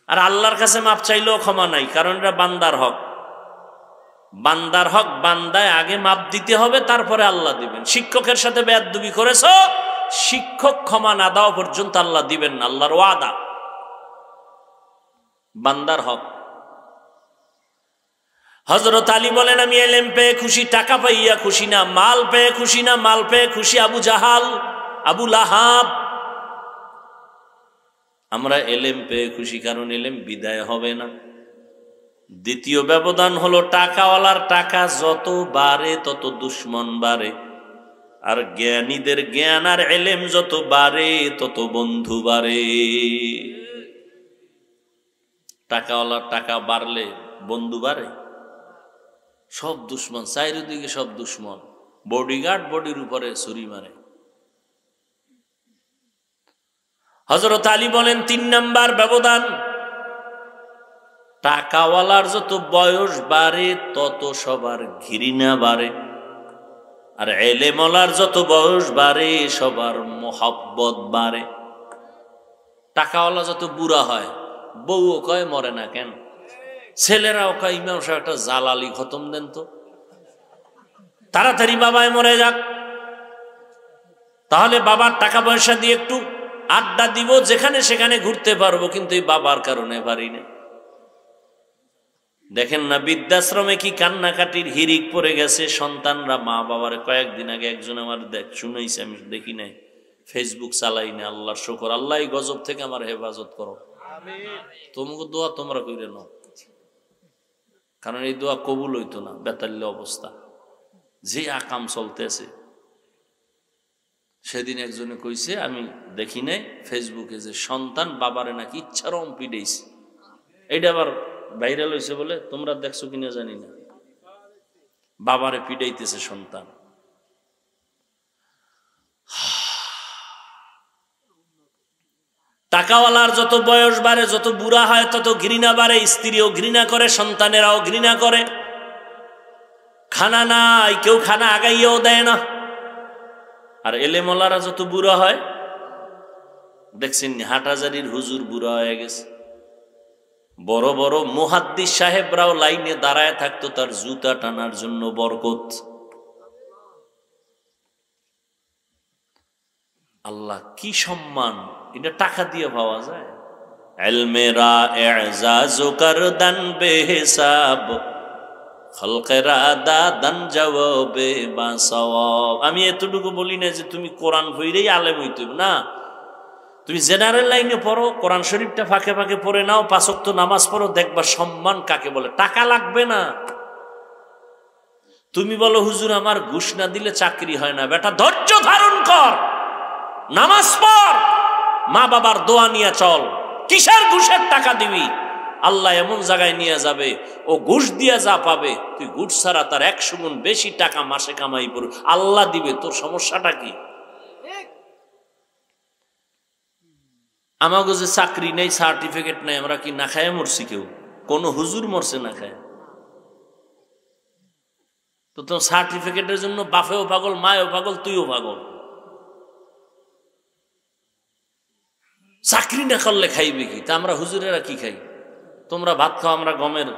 আর আল্লাহর কাছে মাপ চাইলেও ক্ষমা নাই, কারণ এটা বান্দার হক। বান্দার হক বান্দায় আগে মাপ দিতে হবে, তারপরে আল্লাহ দিবেন। শিক্ষকের সাথে বেয়াদবি করেছো, শিক্ষক ক্ষমা না দেওয়া পর্যন্ত আল্লাহ দিবেন না, আল্লাহর ওয়াদা। বান্দার হক। হযরত আলী বলেন, আমি এলেম পেয়ে খুশি, টাকা পাইয়া খুশি না, মাল পেয়ে খুশি না, মাল পেয়ে খুশি আবু জাহাল, আবু লাহাব। আমরা এলেম পেয়ে খুশি, কারণ এলেম বিদায় হবে না। দ্বিতীয় ব্যবধান হলো, টাকাওয়ালার টাকা যত বাড়ে তত দুশ্মন বাড়ে, আর জ্ঞানীদের জ্ঞান আর এলেম যত বাড়ে তত বন্ধু বাড়ে। টাকাওয়ালার টাকা বাড়লে বন্ধু বাড়ে? সব দুশ্মন, চারিদিকে সব দুশ্মন। বডিগার্ড বডির উপরে ছুরি মারে। হযরত আলী বলেন, ৩ নাম্বার ব্যবধান, টাকাওয়ালার যত বয়স বাড়ে তত সবার ঘৃণা বাড়ে, আর এলেমওয়ালার যত বয়স বাড়ে সবার মোহাব্বত বাড়ে। টাকাওয়ালা যত বুড়া হয়, বউও কয় মরে না কেন, ছেলেরাও কয় ইমাম সাহেব একটা জালালি খতম দেন তো, তাড়াতাড়ি বাবায় মরে যাক, তাহলে বাবার টাকা পয়সা দিয়ে একটু আড্ডা দিব, যেখানে সেখানে ঘুরতে পারবো, কিন্তু এই বাবার কারণে পারি না। দেখেন না বৃদ্ধাশ্রমে কি কান্নাকাটির হিরিক পড়ে গেছে সন্তানরা মা বাবার। কয়েকদিন আগে একজন আমার শুনাইছে, আমি দেখি নাই, ফেসবুক চালাই না, আল্লাহর শুকর, আল্লাহ এই গজব থেকে আমার হেফাজত করো। তোমাকে দোয়া তোমরা কইরে নাও, কারণ এই দোয়া কবুল হইতো না। বেতাল্য অবস্থা, যে আকাম চলতেছে। সেদিন একজনে কইছে, আমি দেখি নাই ফেসবুকে, যে সন্তান বাবারে নাকি ইচ্ছারম পিডাইছে। এইটা আবার ভাইরাল হয়েছে বলে, তোমরা দেখছো কিনা জানি না, বাবারে পিডাইতেছে সন্তান। টাকাওয়ালার যত বয়স বাড়ে, যত বুড়া হয়, তত ঘৃণা বাড়ে। স্ত্রীও ঘৃণা করে, সন্তানেরাও ঘৃণা করে। খানা নাই, কেউ খানা আগাইয়াও দেয় না। আর এলেমওয়ালারা যত বুড়া হয়, দেখছেন হাটহাজারীর হুজুর বুড়া হয়ে গেছে, বড় বড় মুহাদ্দিস সাহেবরাও লাইনে দাঁড়ায় থাকতো তার জুতা টানার জন্য, বরকত। আল্লাহ কি সম্মান, এটা টাকা দিয়ে পাওয়া যায়? ইলমেরা ইজাজ করদান বেহিসাব, খলকেরা দাদান জবাবে বাসওয়াব। আমি এতটুকু বলি না যে তুমি কোরআন পড়েই আলেম হইতে না, তুমি জেনারেল লাইনে পড়ো, কোরআন শরীফটা ফাঁকে ফাঁকে পড়ে নাও, 5 ওয়াক্ত নামাজ পড়ো, দেখবা সম্মান কাকে বলে। টাকা লাগবে না। তুমি বলো হুজুর আমার ঘুষ না দিলে চাকরি হয় না, বেটা ধৈর্য ধারণ কর, নামাজ পড়, মা বাবার দোয়া নিয়ে চল। কিসের ঘুষের টাকা দিবি? আল্লাহ এমন জায়গায় নিয়ে যাবে, ও ঘুষ দিয়ে যা পাবে তুই ঘুষ ছাড়া তার 100 গুণ বেশি টাকা মাসে কামাই করবে, আল্লাহ দিবে। তোর সমস্যাটা কি? আমাকে যে চাকরি নেই, সার্টিফিকেট নেই, আমরা কি না খায় মরছি? কেউ কোন হুজুর মরছে না খায়? তো তোর সার্টিফিকেটের জন্য বাপেও পাগল, মায়েও পাগল, তুইও পাগল। চাকরি না করলে খাইবে কি? তা আমরা হুজুরেরা কি খাই? তোমরা ভাত খাও, আমরা গমের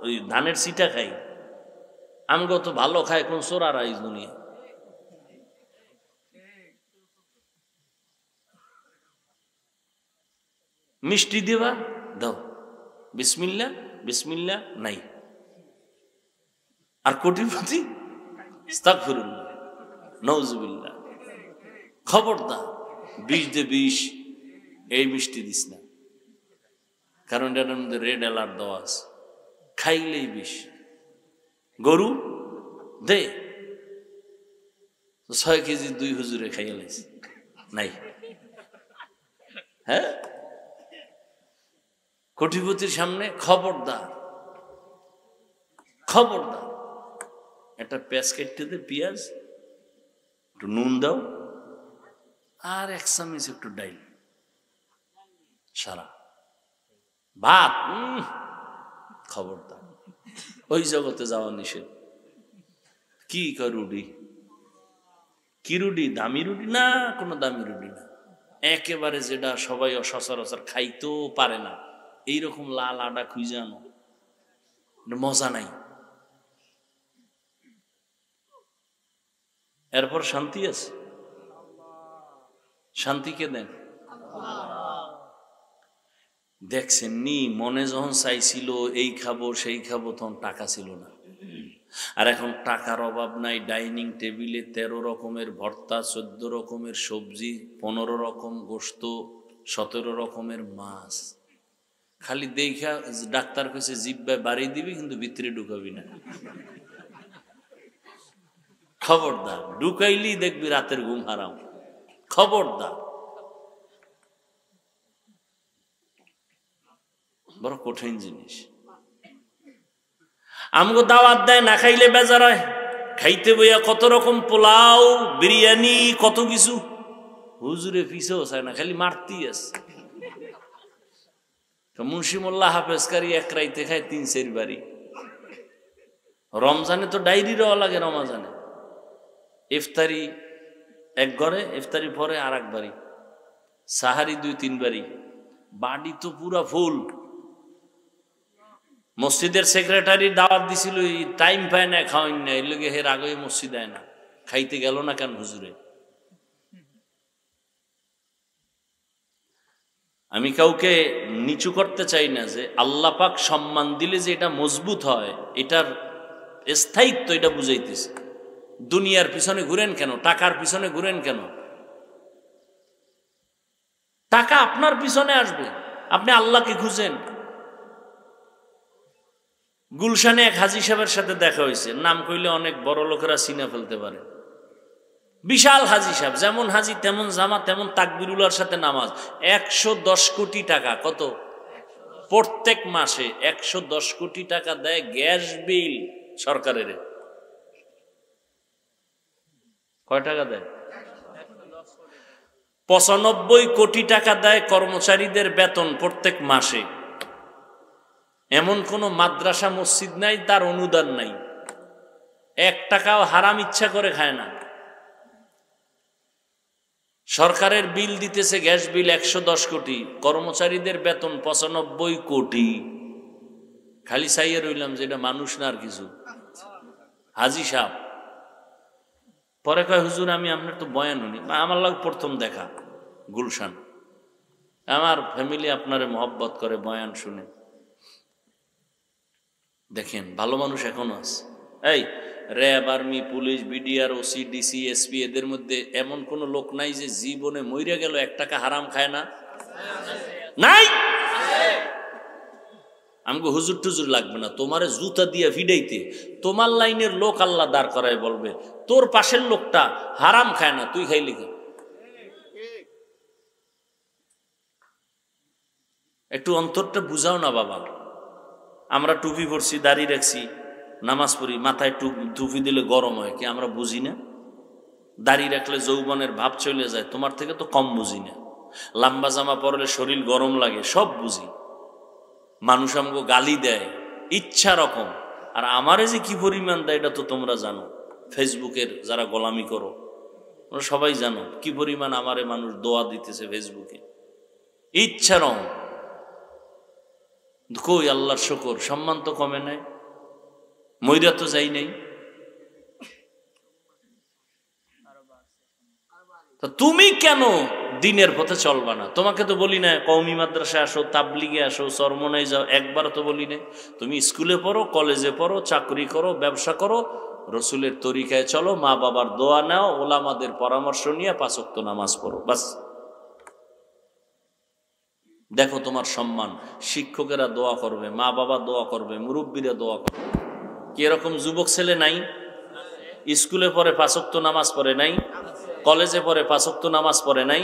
ওই ধানের সিটা খাই। আমগো তো ভালো খায় কোন চোরারা এই দুনিয়া। মিষ্টি দেবা, দাও, বিসমিল্লাহ বিসমিল্লাহ নাই। আর কোটিপতি আস্তাগফিরুল্লাহ, নাউজুবিল্লাহ। খবরদার, 20 দে 20 এই মিষ্টি দিস না, কারণ এটার মধ্যে রেড অ্যালার্ট দেওয়া আছে। খাইলেই বিষ। গরু দে 6 কেজি 2 হুজুরে খাইয়া লাইছে নাই। হ্যাঁ, কোটিপতির সামনে খবরদার, খবরদার, একটা পেঁয়াজ কেটে দে, পেঁয়াজ একটু নুন দাও আর 1 চামচ একটু ডাইল, সারা ভাত, খবরদার। ওই জগতে যাওয়া নিষেধ। কি রুটি? কি রুটি? দামি রুটি না, কোনো দামি রুটি না, একেবারে যেটা সবাই সচরাচর খাইতেও পারে না, এইরকম লাল আটা খুঁজে আনো, মজা নাই। এরপর শান্তি আছে? শান্তিকে দেন। দেখছেন নি, মনে যখন চাইছিল এই খাবো সেই খাবো, তখন টাকা ছিল না। আর এখন টাকার অভাব নাই, ডাইনিং টেবিলে 13 রকমের ভর্তা, 14 রকমের সবজি, 15 রকম গোশত, 17 রকমের মাছ। খালি দেখা ডাক্তার কাছে জিব্বায় বাড়ি দিবি, কিন্তু ভিতরে ঢুকাবি না। খবরদার, ঢুকাইলি দেখবি রাতের ঘুম হারাম। খবরদার, বড় কঠিন জিনিস। আমগো দাওয়াত দেয়, না খাইলে বেজার হয়। খাইতে বইয়া কত রকম পোলাও, বিরিয়ানি, কত কিছু। হুজুরে পিছেও চায় না, খালি মারতেই আছে। মুন্সি মোল্লা হাফেজকারী এক রাইতে খায় 3-4 বাড়ি। রমজানে তো ডায়েরি দেওয়া লাগে, রমজানে ইফতারি এক ঘরে, ইফতারি পরে আর এক বাড়ি, সাহারি 2-3 বাড়ি, বাড়ি তো পুরা ফুল। মসজিদের সেক্রেটারি দাওয়াত দিছিল, টাইম পায় না, খাওয়াই না, এর লগে হের আগে মসজিদ দেয় না। খাইতে গেল না কেন হুজুরে? আমি কাউকে নিচু করতে চাই না, যে আল্লাহ পাক সম্মান দিলে যে এটা মজবুত হয়, এটার স্থায়িত্ব এটা বুঝাইতেছে। দুনিয়ার পিছনে ঘুরেন কেন? টাকার পিছনে ঘুরেন কেন? টাকা আপনার পিছনে আসবে, আপনি আল্লাহকে খুঁজেন। গুলশানে এক হাজী সাহেবের সাথে দেখা হয়েছে, নাম কইলে অনেক বড় লোকেরা চিনে ফেলতে পারে। বিশাল হাজী সাহেব, যেমন হাজী তেমন জামা, তেমন তাকবিরুল্লাহর সাথে নামাজ। 110 কোটি টাকা, কত? প্রত্যেক মাসে 110 কোটি টাকা দেয় গ্যাস বিল সরকারের। কয় টাকা দেয়? 95 কোটি টাকা দেয় কর্মচারীদের বেতন প্রত্যেক মাসে। এমন কোন মাদ্রাসা মসজিদ নাই তার অনুদান নাই, 1 টাকাও হারাম ইচ্ছা করে খায় না। সরকারের বিল দিতেছে, গ্যাস বিল 110 কোটি, কর্মচারীদের বেতন 95 কোটি। খালি চাইয়ে রইলাম যে এটা মানুষ না আর কিছু। হাজী সাহেব পরে কয়, হুজুর আমি আপনার তো বয়ান শুনি। আমার লাগে প্রথম দেখা গুলশান, আমার ফ্যামিলি আপনারে মহব্বত করে, বয়ান শুনে। দেখেন ভালো মানুষ এখনো আছে। এই RAB, army, police, BDR, OC, DC, SP, এদের মধ্যে এমন কোন লোক নাই যে জীবনে মইরা গেল 1 টাকা হারাম খায় না? নাই। আমাকে হুজুর টুজুর লাগবে না, তোমারে জুতা দিয়ে ভিড়াইতে তোমার লাইনের লোক আল্লাহ দাঁড় করায় বলবে, তোর পাশের লোকটা হারাম খায় না, তুই খাইলি কেন? একটু অন্তরটা বুঝাও না বাবা। আমরা টুপি পরছি, দাড়ি রাখছি, নামাজ পড়ি, মাথায় টুপি দিলে গরম হয় কি আমরা বুঝি না? দাড়ি রাখলে যৌবনের ভাব চলে যায়, তোমার থেকে তো কম বুঝি না। লম্বা জামা পরলে শরীর গরম লাগে, সব বুঝি। মানুষ আমাকে গালি দেয় ইচ্ছা রকম, আর আমারে যে কি পরিমাণ দেয় এটা তো তোমরা জানো। ফেসবুকের যারা গোলামি করো তোমরা সবাই জানো কি পরিমাণ আমারে মানুষ দোয়া দিতেছে ফেসবুকে, ইচ্ছা রকম। কই আল্লাহর শুকর, সম্মান তো কমে নাই, মইরা তো যাই নাই। তুমি কেন দিনের পথে চলবা না? তোমাকে তো বলি না কওমি মাদ্রাসায় আসো, তাবলিগে আসো, চরমনায় যাও, একবারও তো বলি না। তুমি স্কুলে পড়ো, কলেজে পড়ো, চাকরি করো, ব্যবসা করো, রসুলের তরিকায় চলো, মা বাবার দোয়া নাও, ওলামাদের পরামর্শ নিয়ে 5 ওয়াক্ত নামাজ পড়ো, বাস। দেখো তোমার সম্মান, শিক্ষকেরা দোয়া করবে, মা বাবা দোয়া করবে, মুরব্বীরা দোয়া করবে। কি এরকম যুবক ছেলে নাই? স্কুলে পড়ে 5 ওয়াক্ত নামাজ পড়ে নাই, কলেজে পড়ে 5 ওয়াক্ত নামাজ পড়ে নাই।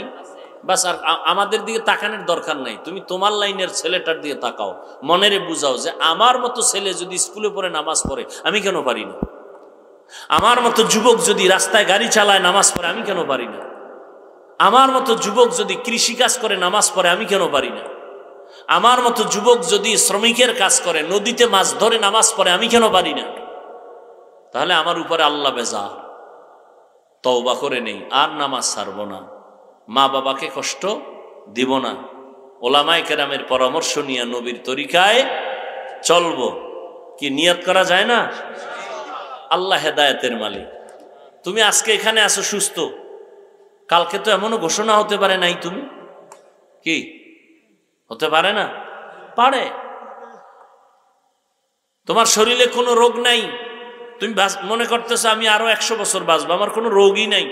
বাস, আর আমাদের দিকে তাকানোর দরকার নাই। তুমি তোমার লাইনের ছেলেটার দিকে তাকাও, মনেরে বুঝাও যে আমার মতো ছেলে যদি স্কুলে পড়ে নামাজ পড়ে আমি কেন পারি না? আমার মতো যুবক যদি রাস্তায় গাড়ি চালায় নামাজ পড়ে আমি কেন পারি না? আমার মতো যুবক যদি কৃষিকাজ করে নামাজ পড়ে আমি কেন পারি না? আমার মতো যুবক যদি শ্রমিকের কাজ করে, নদীতে মাছ ধরে নামাজ পড়ে আমি কেন পারি না? তাহলে আমার উপরে আল্লাহ বেজা। তওবা করে নেই, আর নামাজ ছাড়ব না, মা বাবাকে কষ্ট দিব না, ওলামায়ে কেরামের পরামর্শ নিয়ে নবীর তরিকায় চলবো। কি নিয়ত করা যায় না? আল্লাহ হেদায়েতের মালিক। তুমি আজকে এখানে আসো সুস্থ, কালকে তো এমনও ঘোষণা হতে পারে নাই তুমি, কি হতে পারে না? পারে। তোমার শরীরে কোনো রোগ নাই, তুমি মনে করতেছো আমি আরো 100 বছর বাঁচবো, আমার কোনো রোগই নাই।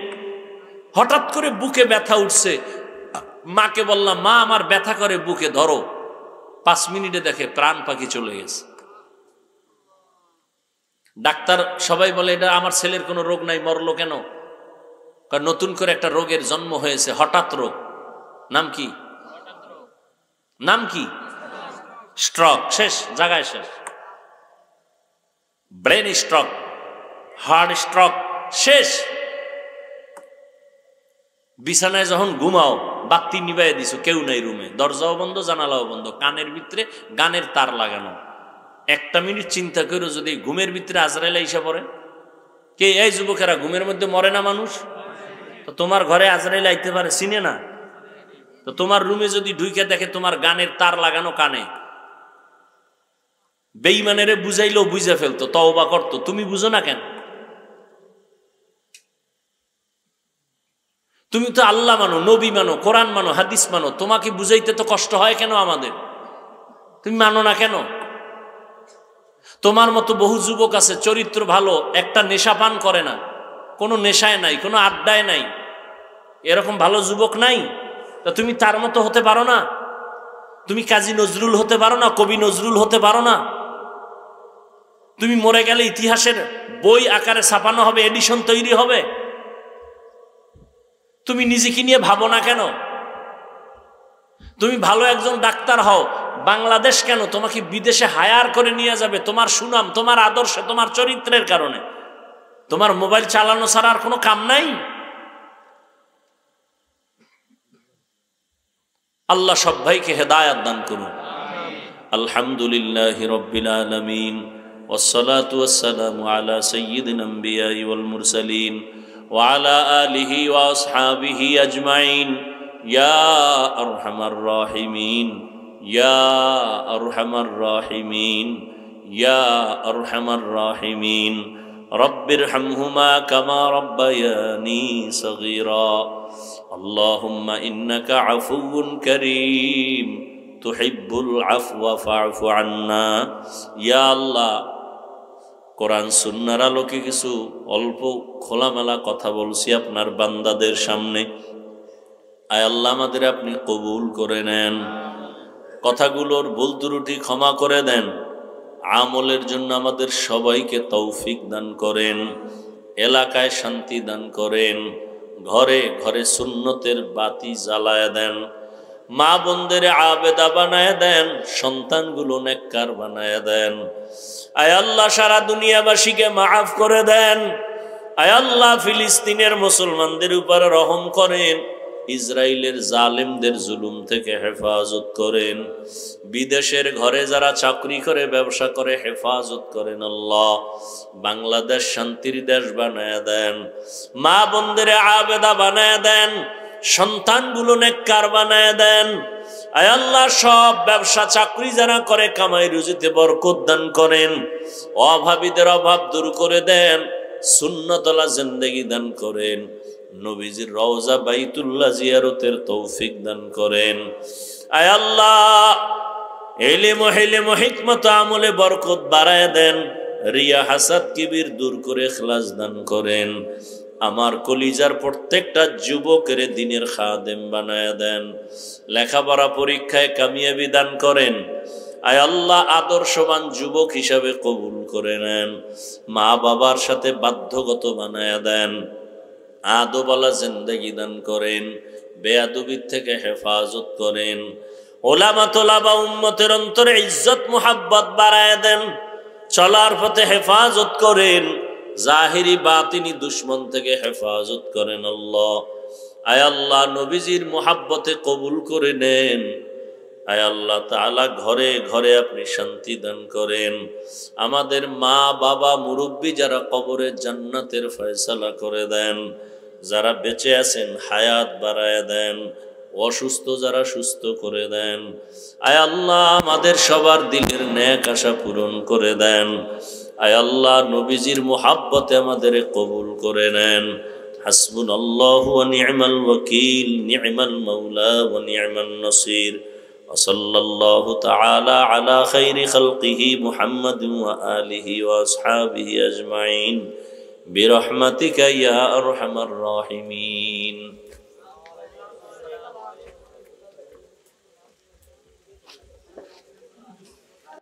হঠাৎ করে বুকে ব্যথা উঠছে, মাকে বললাম মা আমার ব্যথা করে বুকে, ধরো। 5 মিনিটে দেখে প্রাণ পাখি চলে গেছে। ডাক্তার সবাই বলে এটা আমার ছেলের কোনো রোগ নাই, মরলো কেন? কারণ নতুন করে একটা রোগের জন্ম হয়েছে, হঠাৎ রোগ। নাম কি? নাম কি? স্ট্রোক। শেষ জায়গায় শেষ। ব্রেন স্ট্রোক, হার্ট স্ট্রোক, শেষ। বিছানায় যখন ঘুমাও বাতি নিভাইয়া দিছো, কেউ নাই রুমে, দরজাও বন্ধ, জানালাও বন্ধ, কানের ভিতরে গানের তার লাগানো। 1 মিনিট চিন্তা করো, যদি ঘুমের ভিতরে আজরাইল আইসা পড়ে। কে এই যুবকেরা, ঘুমের মধ্যে মরে না মানুষ? তো তোমার ঘরে আজরাইল আইতে পারে, চিনে না? তো তোমার রুমে যদি ঢুকে দেখে তোমার গানের তার লাগানো কানে, বেঈমানেরে বুঝাইলেও বুঝে ফেলতো, তওবা করতো, তুমি বুঝো না কেন? তুমি তো আল্লাহ মানো, নবী মানো, কোরআন মানো, হাদিস মানো, তোমাকে বুঝাইতে তো কষ্ট হয় কেন আমাদের? তুমি মানো না কেন? তোমার মতো বহু যুবক আছে, চরিত্র ভালো, একটা নেশা পান করে না, কোনো নেশায় নাই, কোনো আড্ডায় নাই, এরকম ভালো যুবক নাই? তা তুমি তার মতো হতে পারো না? তুমি কাজী নজরুল হতে পারো না? কবি নজরুল হতে পারো না? তুমি মরে গেলে ইতিহাসের বই আকারে ছাপানো হবে, এডিশন তৈরি হবে। তুমি নিজেকে নিয়ে ভাবো না কেন? তুমি ভালো একজন ডাক্তার হও, বাংলাদেশ কেন তোমাকে বিদেশে হায়ার করে নিয়ে যাবে তোমার সুনাম, তোমার আদর্শে, তোমার চরিত্রের কারণে। তোমার মোবাইল চালানো ছাড়া আর কোনো কাম নাই? আল্লাহ সব ভাইকে হেদায়েত দান করুন। আলহামদুলিল্লাহি রাব্বিল আলামিন, ওয়াসসালাতু ওয়াসসালামু আলা সাইয়্যিদিল আমবিয়াই ওয়াল মুরসালিন ওয়া আলা আলিহি ওয়া আসহাবিহি আজমাইন। ইয়া আরহামার রাহিমিন, ইয়া আরহামার রাহিমিন, ইয়া আরহামার রাহিমিন। রব্বিরহামহুমা কামা রাব্বায়ানি সগীরা। আল্লাহুম্মা ইন্নাকা আফুউন কারীম তুহিব্বুল আফওয়া ফা'ফু আন্না। ইয়া আল্লাহ, কোরআন সুন্নাহর আলোকে কিছু অল্প খোলামেলা কথা বলছি আপনার বান্দাদের সামনে। আয় আল্লাহ, আমাদের আপনি কবুল করে নেন, কথাগুলোর ভুল ত্রুটি ক্ষমা করে দেন, আমলের জন্য আমাদের সবাইকে তৌফিক দান করেন, এলাকায় শান্তি দান করেন, ঘরে ঘরে সুন্নতের বাতি জ্বালায় দেন, মা বোনদের আবেদা বানায় দেন, সন্তানগুলো নেককার বানায় দেন। আয় আল্লাহ, সারা দুনিয়াবাসীকে মাফ করে দেন। আয় আল্লাহ, ফিলিস্তিনের মুসলমানদের উপর রহম করেন, ইসরায়েলের জালেমদের জুলুম থেকে হেফাজত করেন, বিদেশের ঘরে যারা চাকরি করে, ব্যবসা করে, হেফাজত করেন। আল্লাহ, বাংলাদেশ শান্তির দেশ বানায় দেন, মা বোনদের আবেদা বানায় দেন, সন্তানগুলো নেককার বানায় দেন। আয় আল্লাহ, সব ব্যবসা চাকরি যারা করে কামাই রুজিতে বরকত দান করেন, অভাবীদের অভাব দূর করে দেন, সুন্নতলা জিন্দেগি দান করেন, নবীজির রওজা বাইতুল্লাহ জিয়ারতের তৌফিক দান করেন। আয় আল্লাহ, ইলম ও হিকমত আমলে বরকত বাড়ায় দেন, রিয়া হাসাদ কিবির দূর করে ইখলাস দান করেন। আমার কলিজার প্রত্যেকটা যুবকের দিনের খাদেম বানায়া দেন, লেখাপড়া পরীক্ষায় কামিয়াবি দান করেন। আয় আল্লাহ, আদর্শবান যুবক হিসাবে কবুল করে নেন, মা বাবার সাথে বাধ্যগত বানায়া দেন, আদবওয়ালা জিন্দেগি দান করেন, বেয়াদবির থেকে হেফাজত করেন। ওলামা তোলাবা উম্মতের অন্তরে ইজ্জত মুহাব্বত বাড়ায়া দেন, চলার পথে হেফাজত করেন, জাহিরি বাতিনি দুশ্মন থেকে হেফাজত করেন। আল্লাহ, আয় আল্লাহ, নবীজির মুহাব্বতে কবুল করে নেন। আয় আল্লাহ তাআলা, ঘরে ঘরে আপনি শান্তি দান করেন। আমাদের মা বাবা মুরব্বী যারা কবরে জান্নাতের ফয়সালা করে দেন, যারা বেঁচে আছেন হায়াত বাড়ায় দেন, অসুস্থ যারা সুস্থ করে দেন। আয় আল্লাহ, আমাদের সবার দিলের নেক আশা পূরণ করে দেন। আয় আল্লাহ, নবীজির মুহাব্বতে আমাদের কবুল করে নেন। হাসবুনাল্লাহু ওয়া নি'মাল ওয়াকিল, নি'মাল মাওলা ওয়া নি'মান নাসির। وصلى الله تعالى على خير خلقه محمد وآله وأصحابه أجمعين برحمتك يا أرحم الراحمين.